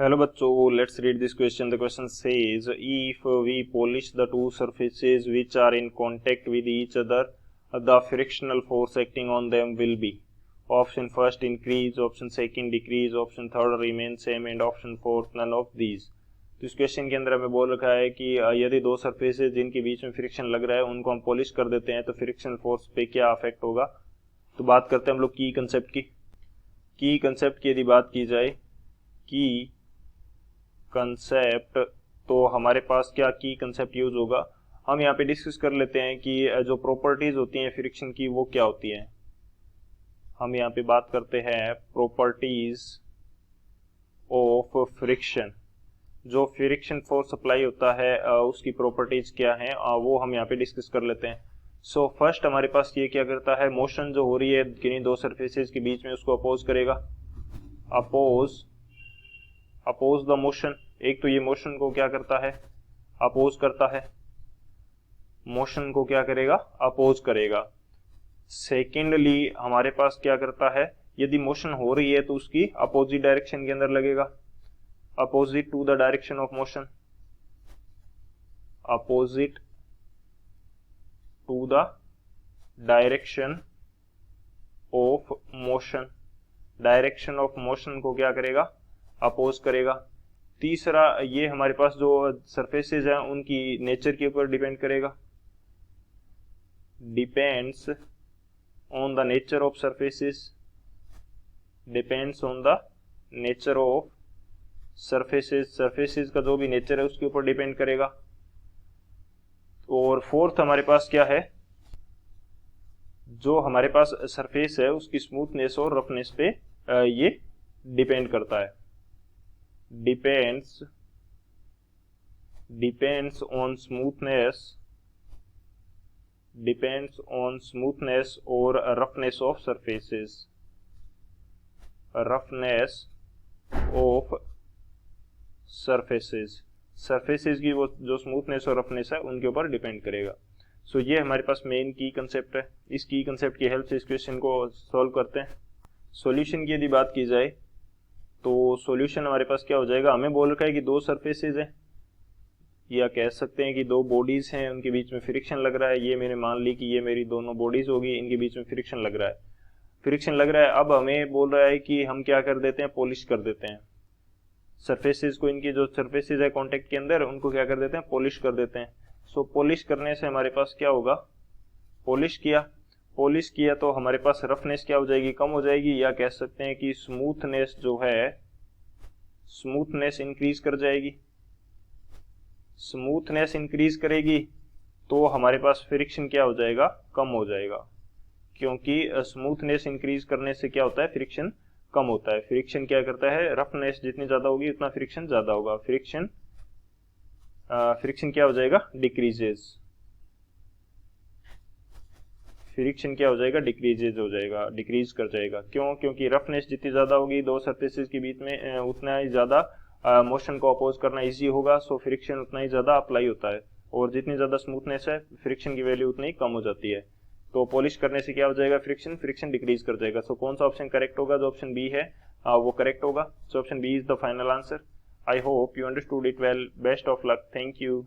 Hello बच्चों, let's read this question. The question says, if we polish the two surfaces which are in contact with each other, the frictional force acting on them will be option first increase, option second decrease, option third remain same and option fourth none of these. तो इस question के अंदर हमें बोल रखा है कि यदि दो सरफेसेज जिनके बीच में फ्रिक्शन लग रहा है उनको हम पॉलिश कर देते हैं तो फ्रिक्शन फोर्स पे क्या अफेक्ट होगा। तो बात करते हैं हम लोग की कंसेप्ट की यदि बात की जाए की कंसेप्ट, तो हमारे पास क्या की कंसेप्ट यूज होगा। हम यहाँ पे डिस्कस कर लेते हैं कि जो प्रॉपर्टीज होती हैं फ्रिक्शन की वो क्या होती हैं। हम यहाँ पे बात करते हैं प्रॉपर्टीज ऑफ फ्रिक्शन। जो फ्रिक्शन फोर्स अप्लाई होता है उसकी प्रॉपर्टीज क्या हैं वो हम यहाँ पे डिस्कस कर लेते हैं। सो फर्स्ट हमारे पास ये क्या करता है, मोशन जो हो रही है किन्हीं दो सरफेसेस के बीच में उसको अपोज करेगा। Oppose the motion. एक तो ये मोशन को क्या करता है, अपोज करता है, मोशन को क्या करेगा, अपोज करेगा। सेकेंडली हमारे पास क्या करता है, यदि मोशन हो रही है तो उसकी अपोजिट डायरेक्शन के अंदर लगेगा, opposite to the direction of motion, opposite to the direction of motion. Direction of motion को क्या करेगा, अपोज करेगा। तीसरा, ये हमारे पास जो सरफेसेज हैं उनकी नेचर के ऊपर डिपेंड करेगा, depends on the nature of surfaces, depends on the nature of surfaces. Surfaces का जो भी नेचर है उसके ऊपर डिपेंड करेगा। और फोर्थ हमारे पास क्या है, जो हमारे पास सरफेस है उसकी स्मूथनेस और रफनेस पे ये डिपेंड करता है। depends on smoothness or roughness of surfaces, surfaces की वो जो स्मूथनेस और रफनेस है उनके ऊपर डिपेंड करेगा। सो ये हमारे पास मेन की कंसेप्ट है। इस की कंसेप्ट की हेल्प से इस क्वेश्चन को सॉल्व करते हैं। सॉल्यूशन की यदि बात की जाए तो सॉल्यूशन हमारे पास क्या हो जाएगा, हमें बोल रखा है कि दो सरफेसेज हैं या कह सकते हैं कि दो बॉडीज हैं, उनके बीच में फ्रिक्शन लग रहा है। ये मैंने मान ली कि ये मेरी दोनों बॉडीज होगी, इनके बीच में फ्रिक्शन लग रहा है। अब हमें बोल रहा है कि हम क्या कर देते हैं, पॉलिश कर देते हैं सरफेसेज को। इनकी जो सरफेसेज है कॉन्टेक्ट के अंदर उनको क्या कर देते हैं, पॉलिश कर देते हैं। सो पॉलिश करने से हमारे पास क्या होगा, पॉलिश किया तो हमारे पास रफनेस क्या हो जाएगी, कम हो जाएगी, या कह सकते हैं कि स्मूथनेस जो है स्मूथनेस इंक्रीज कर जाएगी। स्मूथनेस इंक्रीज करेगी तो हमारे पास फ्रिक्शन क्या हो जाएगा, कम हो जाएगा, क्योंकि स्मूथनेस इंक्रीज करने से क्या होता है, फ्रिक्शन कम होता है। फ्रिक्शन क्या करता है, रफनेस जितनी ज्यादा होगी उतना फ्रिक्शन ज्यादा होगा। फ्रिक्शन क्या हो जाएगा, डिक्रीजेस। फ्रिक्शन क्या हो जाएगा, डिक्रीज कर जाएगा। क्यों, क्योंकि रफनेस जितनी ज्यादा होगी दो सरफेसेस के बीच में उतना ही ज्यादा मोशन को अपोज करना इजी होगा। सो फ्रिक्शन उतना ही ज्यादा अप्लाई होता है, और जितनी ज्यादा स्मूथनेस है फ्रिक्शन की वैल्यू उतनी ही कम हो जाती है। तो पॉलिश करने से क्या हो जाएगा, फ्रिक्शन डिक्रीज कर जाएगा। सो कौन सा ऑप्शन करेक्ट होगा, जो ऑप्शन बी है वो करेक्ट होगा। So option B is the final answer. I hope you understood it well. Best of luck. Thank you.